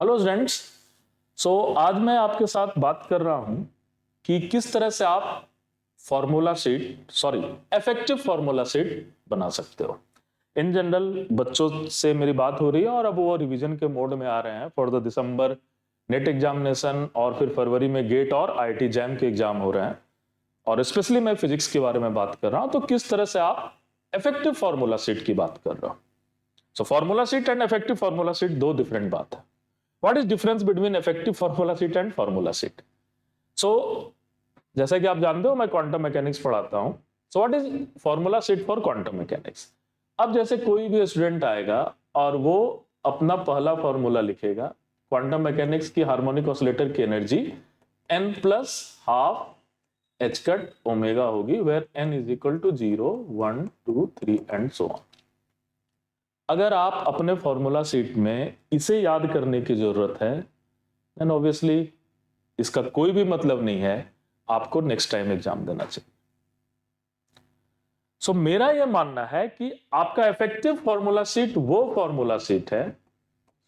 Hello students. आज मैं आपके साथ बात कर रहा हूं कि किस तरह से आप इफेक्टिव फॉर्मूला शीट बना सकते हो। इन जनरल बच्चों से मेरी बात हो रही है और अब वो रिवीजन के मोड में आ रहे हैं for the December net examination, और फिर फरवरी में गेट और आईटी जैम के एग्जाम हो रहे हैं। और स्पेशली मैं फिजिक्स के बारे में बात कर रहा हूं, तो किस तरह से आप इफेक्टिव फॉर्मूला शीट की बात कर रहे हो। Formula sheet and effective formula sheet दो डिफरेंट बात है। What is difference between effective formula sheet and formula sheet? So, जैसा कि आप जानते हो मैं क्वांटम मैकेनिक्स पढ़ाता हूं। What is formula sheet for quantum mechanics? अब जैसे कोई भी स्टूडेंट आएगा और वो अपना पहला फॉर्मूला लिखेगा, क्वांटम मैकेनिक्स की हार्मोनिक ऑसिलेटर की energy n plus half h cut omega होगी, where n is equal to 0, 1, 2, 3 and so on. अगर आप अपने फॉर्मूला शीट में इसे याद करने की जरूरत है, देन ऑब्वियसली इसका कोई भी मतलब नहीं है आपको नेक्स्ट टाइम एग्जाम देना चाहिए। मेरा यह मानना है कि आपका इफेक्टिव फॉर्मूला शीट वो फॉर्मूला शीट है।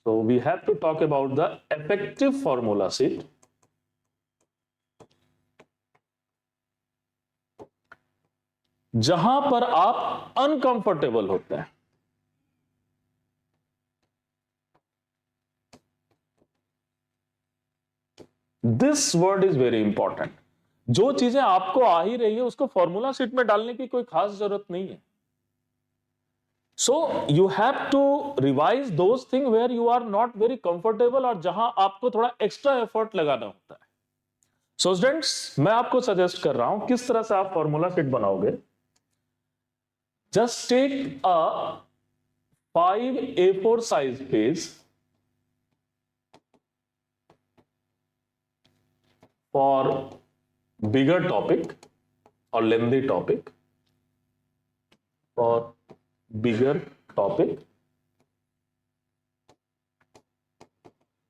We have to talk about the effective formula sheet जहां पर आप अनकंफर्टेबल होते हैं। This word is very important. जो चीजें आपको आ ही रही है उसको फॉर्मूला शीट में डालने की कोई खास जरूरत नहीं है। You have to revise those thing where you are not very comfortable और जहां आपको थोड़ा एक्स्ट्रा एफर्ट लगाना होता है। स्टूडेंट्स, मैं आपको सजेस्ट कर रहा हूं किस तरह से आप फॉर्मूला शीट बनाओगे। Just take a 5 A4 size page for bigger topic or lengthy topic, for bigger topic,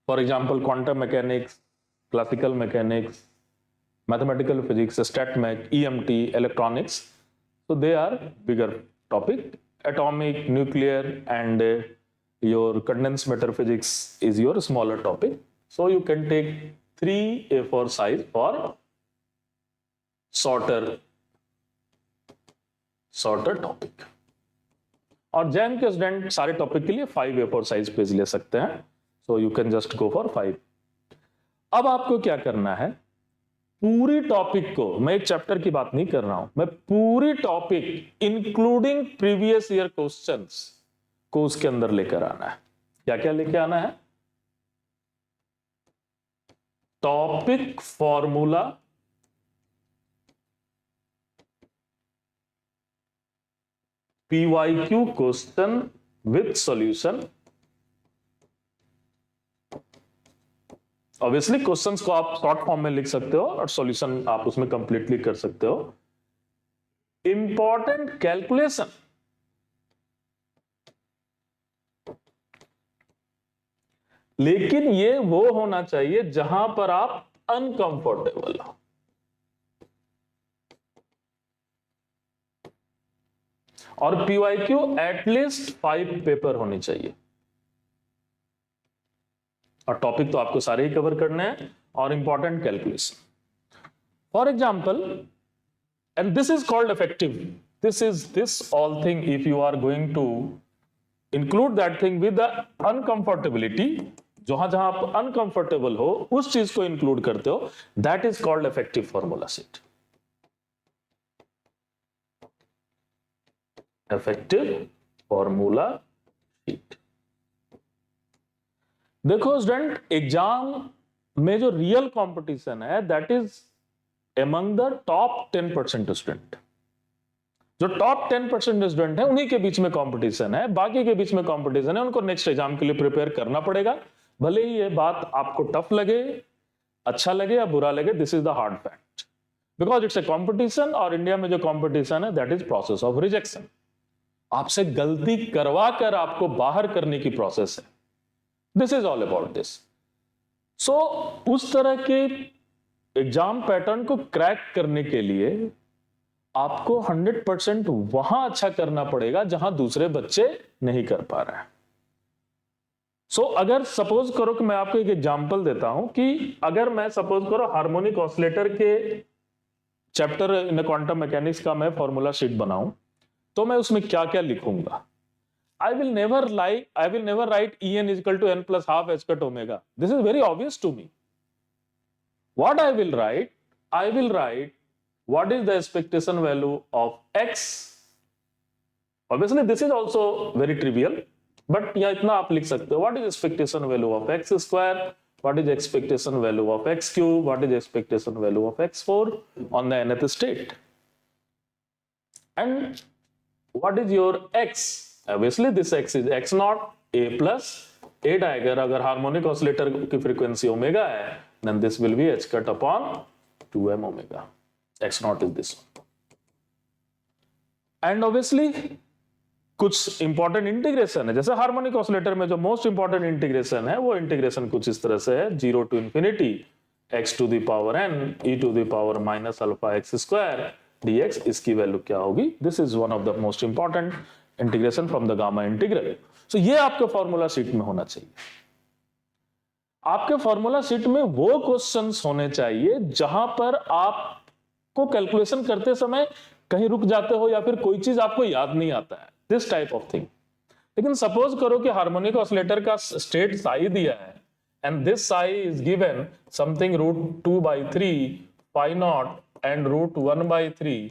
for example quantum mechanics, classical mechanics, mathematical physics, StatMech, EMT, electronics. So they are bigger topic. Atomic, nuclear and your condensed matter physics is your smaller topic. So you can take 3 A4 size for shorter topic. और jam के student सारे topic के लिए 5 A4 size page ले सकते हैं। You can just go for 5। अब आपको क्या करना है, पूरी टॉपिक को, मैं एक चैप्टर की बात नहीं कर रहा हूं, मैं पूरी topic including previous year questions को उसके अंदर लेकर आना है। क्या क्या लेके आना है? Topic formula, PYQ question with solution. Obviously questions को आप शॉर्ट फॉर्म में लिख सकते हो और सॉल्यूशन आप उसमें कंप्लीटली कर सकते हो। इंपॉर्टेंट कैलकुलेशन, लेकिन ये वो होना चाहिए जहां पर आप अनकंफर्टेबल हो। और PYQ एटलीस्ट 5 पेपर होनी चाहिए। और टॉपिक तो आपको सारे ही कवर करने हैं, और important calculation. For example, and this is called effective, this all thing if you are going to include that thing with the uncomfortability, जहां जहां आप अनकंफर्टेबल हो उस चीज को इंक्लूड करते हो, that is called effective formula sheet. Effective formula sheet. देखो स्टूडेंट, एग्जाम में जो रियल कंपटीशन है that is among the top 10% student. जो टॉप 10% स्टूडेंट है उन्हीं के बीच में कंपटीशन है, बाकी के बीच में कंपटीशन है। उनको नेक्स्ट एग्जाम के लिए प्रिपेयर करना पड़ेगा, भले ही ये बात आपको टफ लगे, अच्छा लगे या बुरा लगे। This is the hard fact, because it's a competition. और इंडिया में जो कंपटीशन है that is process of rejection. आपसे गलती करवा कर आपको बाहर करने की प्रोसेस है। This is all about this. उस तरह के एग्जाम पैटर्न को क्रैक करने के लिए आपको 100% वहां अच्छा करना पड़ेगा जहां दूसरे बच्चे नहीं कर पा रहे हैं। सो अगर सपोज करो कि मैं आपको एक एग्जांपल देता हूं कि अगर मैं सपोज करो हार्मोनिक ऑसिलेटर के चैप्टर इन क्वांटम मैकेनिक्स का मैं फॉर्मूला शीट बनाऊं, तो मैं उसमें क्या क्या लिखूंगा। I will never write En is equal to n plus half h cut omega. This is very obvious to me. What I will write what is the expectation value of x. Obviously this is also very trivial, but यहाँ इतना आप लिख सकते हो, what is expectation value of x square, what is expectation value of x cube, what is expectation value of x4 on the nth state, and what is your x. Obviously this x is x naught a plus a dagger. अगर harmonic oscillator की frequency omega है, then this will be h cut upon 2m omega. x naught is this one. And obviously कुछ important integration है, जैसे harmonic oscillator में जो most important integration है वो इंटीग्रेशन कुछ इस तरह से है, 0 to infinity x to the power n e to the power minus alpha x square dx. इसकी वैल्यू क्या होगी? This is one of the most important integration from the gamma integral. So ये आपके फॉर्मूला शीट में होना चाहिए. आपके formula sheet में वो क्वेश्चंस होने चाहिए जहां पर आपको कैलकुलेशन करते समय कहीं रुक जाते हो या फिर कोई चीज आपको याद नहीं आता है, दिस टाइप ऑफ थिंग. लेकिन सपोज करो कि हार्मोनिक ऑसिलेटर का स्टेट साई दिया है and this Sai is given something √2/3 phi not and √1/3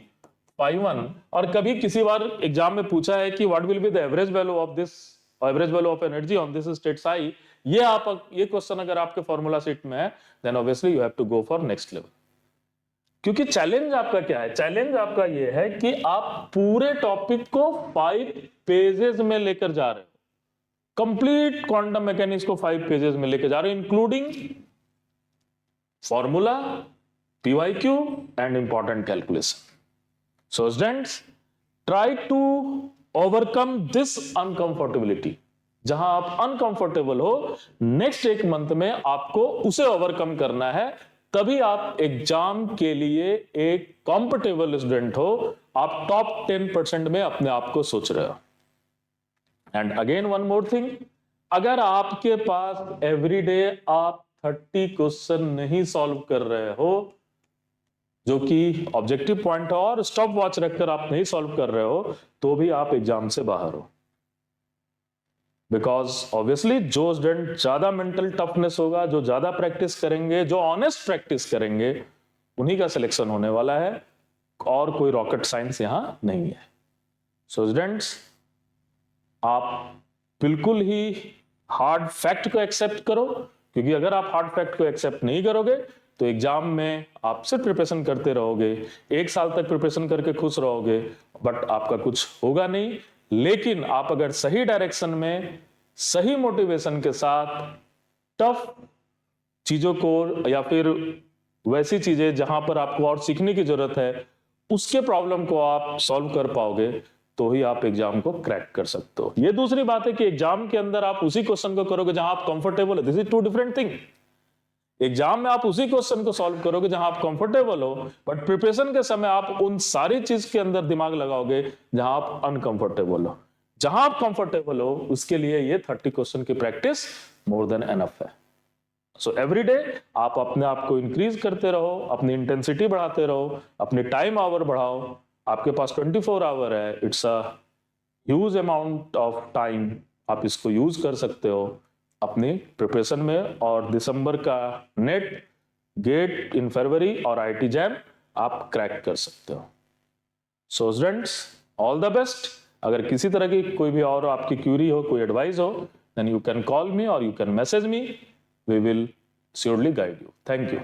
phi 1. और कभी किसी बार एग्जाम में पूछा है कि what will be the average value of this, average value of energy on this state psi. ये क्वेश्चन अगर आपके फॉर्मूला शीट में है, then obviously you have to go for next level. क्योंकि चैलेंज आपका क्या है? चैलेंज आपका ये है कि आप पूरे टॉपिक को 5 पेजेस में लेकर जा रहे हो, कंप्लीट क्वांटम मैकेनिक्स को 5 पेजेस में लेकर जा रहे हो, including formula, PYQ and important calculation. So students, try to overcome this uncomfortability. जहां आप अनकंफर्टेबल हो, नेक्स्ट एक मंथ में आपको उसे ओवरकम करना है, तभी आप एग्जाम के लिए एक कंफर्टेबल स्टूडेंट हो, आप टॉप 10% में अपने आप को सोच रहे हो. And again one more thing, अगर आपके पास एवरीडे आप 30 क्वेश्चन नहीं सॉल्व कर रहे हो, जो कि ऑब्जेक्टिव पॉइंट है, और स्टॉप वॉच रखकर आप नहीं सॉल्व कर रहे हो, तो भी आप एग्जाम से बाहर हो. बिकॉज ऑब्वियसली जो स्टूडेंट ज्यादा मेंटल टफनेस होगा, जो ज्यादा प्रैक्टिस करेंगे, जो ऑनेस्ट प्रैक्टिस करेंगे, उन्हीं का सिलेक्शन होने वाला है, और कोई रॉकेट साइंस यहां नहीं है. सो स्टूडेंट्स, आप बिल्कुल ही हार्ड फैक्ट को एक्सेप्ट करो, क्योंकि अगर आप हार्ड फैक्ट को एक्सेप्ट नहीं करोगे तो एग्जाम में आप सिर्फ प्रिपरेशन करते रहोगे, 1 साल तक प्रिपरेशन करके खुश रहोगे, बट आपका कुछ होगा नहीं. लेकिन आप अगर सही डायरेक्शन में, सही मोटिवेशन के साथ टफ चीजों को, या फिर वैसी चीजें जहां पर आपको और सीखने की जरूरत है, उसके प्रॉब्लम को आप सॉल्व कर पाओगे, तो ही आप एग्जाम को क्रैक कर सकते हो. ये दूसरी बात है कि एग्जाम के अंदर आप उसी क्वेश्चन को करोगे जहां आप कंफर्टेबल हो. This is 2 different thing. Exam में आप उसी क्वेश्चन को सॉल्व करोगे जहां आप कंफर्टेबल हो, बट प्रिपरेशन के समय आप उन सारी चीज के अंदर दिमाग लगाओगे जहां आप अनकंफर्टेबल हो. जहां आप कंफर्टेबल हो, उसके लिए ये 30 क्वेश्चन की प्रैक्टिस मोर देन एनफ है. सो एवरीडे आप अपने आप को इंक्रीज करते रहो, अपनी इंटेंसिटी बढ़ाते रहो, अपने टाइम आवर बढ़ाओ. आपके पास 24 आवर है, it's a huge amount of time. आप इसको यूज कर सकते हो अपनी प्रिपरेशन में, और दिसंबर का नेट, गेट इन फरवरी और IIT जैम आप क्रैक कर सकते हो. So students, all the best. अगर किसी तरह की कोई भी और आपकी क्यूरी हो, कोई एडवाइस हो, then you can call me और you can message me. We will surely guide you. Thank you.